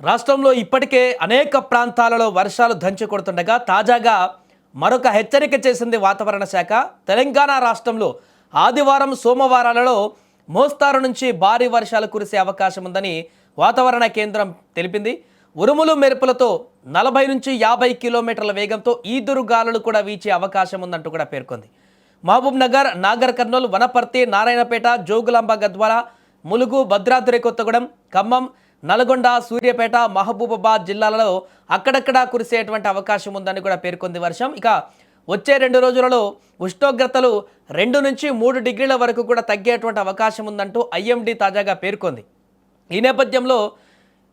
రాష్ట్రంలో ఇప్పటికే అనేక ప్రాంతాలలో వర్షాలు దంచి కొడుతుండగా తాజాగా మరొక హెచ్చరిక చేసింది వాతావరణ శాఖ. తెలంగాణ రాష్ట్రంలో ఆదివారం సోమవారాలలో మోస్తారు నుంచి భారీ వర్షాలు కురిసే అవకాశం ఉందని వాతావరణ కేంద్రం తెలిపింది. ఉరుములు మెరుపులతో 40 నుంచి 50 కిలోమీటర్ల వేగంతో ఈదురు గాలులు కూడా వీచే అవకాశం ఉందంటూ కూడా పేర్కొంది. మహబూబ్ నగర్, నాగర్ కర్నూల్, వనపర్తి, నారాయణపేట, జోగులాంబ గద్వాల, ములుగు, భద్రాద్రి కొత్తగూడెం, ఖమ్మం, నల్గొండ, సూర్యాపేట, మహబూబాబాద్ జిల్లాలలో అక్కడక్కడా కురిసేటువంటి అవకాశం ఉందని కూడా పేర్కొంది వర్షం. ఇక వచ్చే 2 రోజులలో ఉష్ణోగ్రతలు 2 నుంచి 3 డిగ్రీల వరకు కూడా తగ్గేటువంటి అవకాశం ఉందంటూ ఐఎండీ తాజాగా పేర్కొంది. ఈ నేపథ్యంలో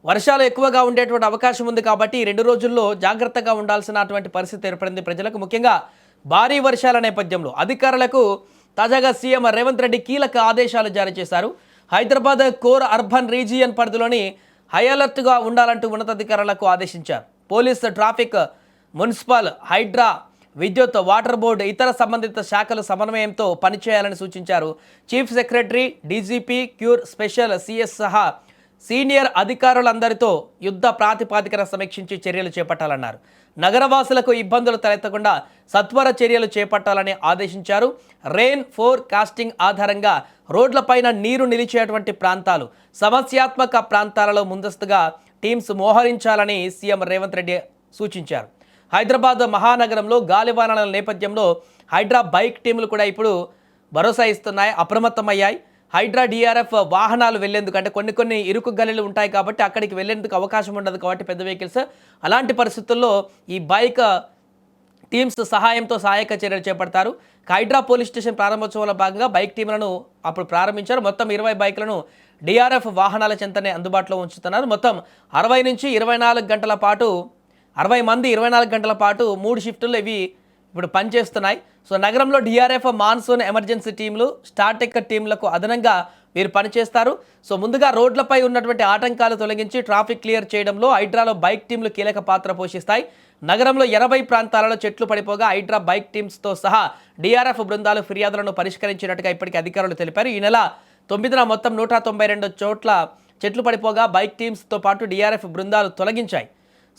వర్షాలు ఎక్కువగా ఉండేటువంటి అవకాశం ఉంది కాబట్టి 2 రోజుల్లో జాగ్రత్తగా ఉండాల్సినటువంటి పరిస్థితి ఏర్పడింది ప్రజలకు. ముఖ్యంగా భారీ వర్షాల నేపథ్యంలో అధికారులకు తాజాగా సీఎం రేవంత్ రెడ్డి కీలక ఆదేశాలు జారీ చేశారు. హైదరాబాద్ కోర్ అర్బన్ రీజియన్ పరిధిలోని హై అలర్ట్గా ఉండాలంటూ ఉన్నతాధికారులకు ఆదేశించారు. పోలీస్, ట్రాఫిక్, మున్సిపల్, హైడ్రా, విద్యుత్, వాటర్ బోర్డు, ఇతర సంబంధిత శాఖలు సమన్వయంతో పనిచేయాలని సూచించారు. Chief secretary, DGP, cure, special CS సహా సీనియర్ అధికారులందరితో యుద్ధ ప్రాతిపాదికన సమీక్షించి చర్యలు చేపట్టాలన్నారు. నగరవాసులకు ఇబ్బందులు తలెత్తకుండా సత్వర చర్యలు చేపట్టాలని ఆదేశించారు. రెయిన్ ఫోర్కాస్టింగ్ ఆధారంగా రోడ్లపైన నీరు నిలిచేటువంటి ప్రాంతాలు, సమస్యాత్మక ప్రాంతాలలో ముందస్తుగా టీమ్స్ మోహరించాలని సీఎం రేవంత్ రెడ్డి సూచించారు. హైదరాబాద్ మహానగరంలో గాలివానల నేపథ్యంలో హైడ్రా బైక్ టీములు కూడా ఇప్పుడు భరోసా ఇస్తున్నాయి, అప్రమత్తమయ్యాయి. హైడ్రా డిఆర్ఎఫ్ వాహనాలు వెళ్లేందుకు, అంటే కొన్ని ఇరుకు గలీలు ఉంటాయి కాబట్టి అక్కడికి వెళ్లేందుకు అవకాశం ఉండదు కాబట్టి పెద్ద వెహికల్స్, అలాంటి పరిస్థితుల్లో ఈ బైక్ టీమ్స్ సహాయంతో సహాయక చర్యలు చేపడతారు. హైడ్రా పోలీస్ స్టేషన్ ప్రారంభోత్సవంలో భాగంగా బైక్ టీంలను అప్పుడు ప్రారంభించారు. మొత్తం 20 బైకులను డిఆర్ఎఫ్ వాహనాల చెంతనే అందుబాటులో ఉంచుతున్నారు. మొత్తం 60 నుంచి 24 గంటల పాటు 60 మంది 24 గంటల పాటు 3 షిఫ్టుల్లో ఇవి ఇప్పుడు పనిచేస్తున్నాయి. సో నగరంలో డిఆర్ఎఫ్, మాన్సూన్ ఎమర్జెన్సీ టీంలు, స్టాటిక్ టీంలకు అదనంగా వీరు పనిచేస్తారు. సో ముందుగా రోడ్లపై ఉన్నటువంటి ఆటంకాలు తొలగించి ట్రాఫిక్ క్లియర్ చేయడంలో హైడ్రాలో బైక్ టీంలు కీలక పాత్ర పోషిస్తాయి. నగరంలో 80 ప్రాంతాలలో చెట్లు పడిపోగా హైడ్రా బైక్ టీమ్స్తో సహా డిఆర్ఎఫ్ బృందాలు ఫిర్యాదులను పరిష్కరించినట్టుగా ఇప్పటికే అధికారులు తెలిపారు. ఈ నెల 9న మొత్తం 192 చోట్ల చెట్లు పడిపోగా బైక్ టీమ్స్తో పాటు డిఆర్ఎఫ్ బృందాలు తొలగించాయి.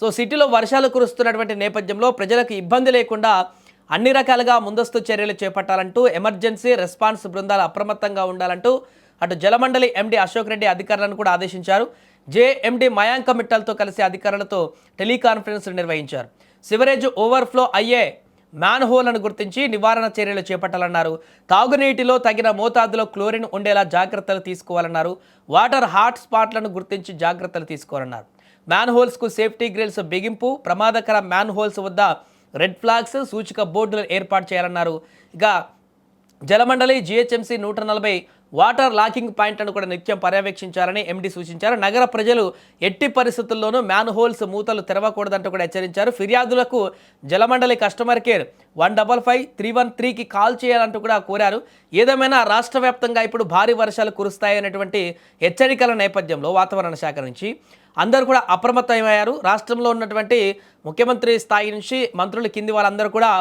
సో సిటీలో వర్షాలు కురుస్తున్నటువంటి నేపథ్యంలో ప్రజలకు ఇబ్బంది లేకుండా అన్ని రకాలుగా ముందస్తు చర్యలు చేపట్టాలంటూ ఎమర్జెన్సీ రెస్పాన్స్ బృందాలు అప్రమత్తంగా ఉండాలంటూ అటు జలమండలి ఎండీ అశోక్ రెడ్డి అధికారులను కూడా ఆదేశించారు. జేఎండీ మయాంక మిట్టల్తో కలిసి అధికారులతో టెలికాన్ఫరెన్స్ నిర్వహించారు. సివరేజ్ ఓవర్ఫ్లో అయ్యే మ్యాన్ హోల్ను గుర్తించి నివారణ చర్యలు చేపట్టాలన్నారు. తాగునీటిలో తగిన మోతాదులో క్లోరిన్ ఉండేలా జాగ్రత్తలు తీసుకోవాలన్నారు. వాటర్ హాట్ స్పాట్లను గుర్తించి జాగ్రత్తలు తీసుకోవాలన్నారు. మ్యాన్ హోల్స్కు సేఫ్టీ గ్రిల్స్ బిగింపు, ప్రమాదకర మ్యాన్ హోల్స్ వద్ద రెడ్ ఫ్లాగ్స్, సూచిక బోర్డులు ఏర్పాటు చేయాలన్నారు. ఇక జలమండలి, జిహెచ్ఎంసీ 140 వాటర్ లాకింగ్ పాయింట్లను కూడా నిత్యం పర్యవేక్షించాలని ఎండీ సూచించారు. నగర ప్రజలు ఎట్టి పరిస్థితుల్లోనూ మ్యాన్ హోల్స్ మూతలు తెరవకూడదంటూ కూడా హెచ్చరించారు. ఫిర్యాదులకు జలమండలి కస్టమర్ కేర్ 155313కి కాల్ చేయాలంటూ కూడా కోరారు. ఏదేమైనా రాష్ట్ర వ్యాప్తంగా ఇప్పుడు భారీ వర్షాలు కురుస్తాయనేటువంటి హెచ్చరికల నేపథ్యంలో వాతావరణ శాఖ నుంచి అందరూ కూడా అప్రమత్తమయ్యారు. రాష్ట్రంలో ఉన్నటువంటి ముఖ్యమంత్రి స్థాయి నుంచి మంత్రులు కింది వాళ్ళందరూ కూడా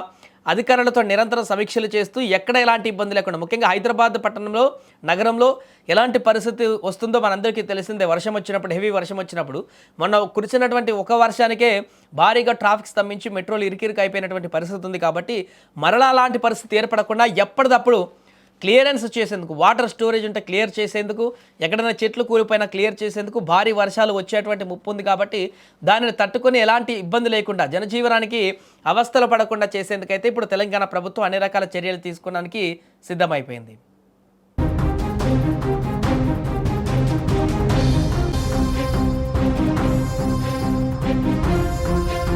అధికారులతో నిరంతరం సమీక్షలు చేస్తూ ఎక్కడ ఎలాంటి ఇబ్బంది లేకుండా, ముఖ్యంగా హైదరాబాద్ పట్టణంలో, నగరంలో ఎలాంటి పరిస్థితి వస్తుందో మనందరికీ తెలిసిందే. వర్షం వచ్చినప్పుడు, హెవీ వర్షం వచ్చినప్పుడు మొన్న కురిసినటువంటి ఒక వర్షానికే భారీగా ట్రాఫిక్ స్తంభించి మెట్రోలు ఇరికిరికి అయిపోయినటువంటి పరిస్థితి ఉంది. కాబట్టి మరలా అలాంటి పరిస్థితి ఏర్పడకుండా ఎప్పటికప్పుడు క్లియరెన్స్ చేసేందుకు, వాటర్ స్టోరేజ్ ఉంటే క్లియర్ చేసేందుకు, ఎక్కడైనా చెట్లు కూలిపోయినా క్లియర్ చేసేందుకు, భారీ వర్షాలు వచ్చేటువంటి ముప్పు ఉంది కాబట్టి దానిని తట్టుకొని ఎలాంటి ఇబ్బంది లేకుండా జనజీవనానికి అవస్థలు పడకుండా చేసేందుకైతే ఇప్పుడు తెలంగాణ ప్రభుత్వం అన్ని రకాల చర్యలు తీసుకోవడానికి సిద్ధమైపోయింది.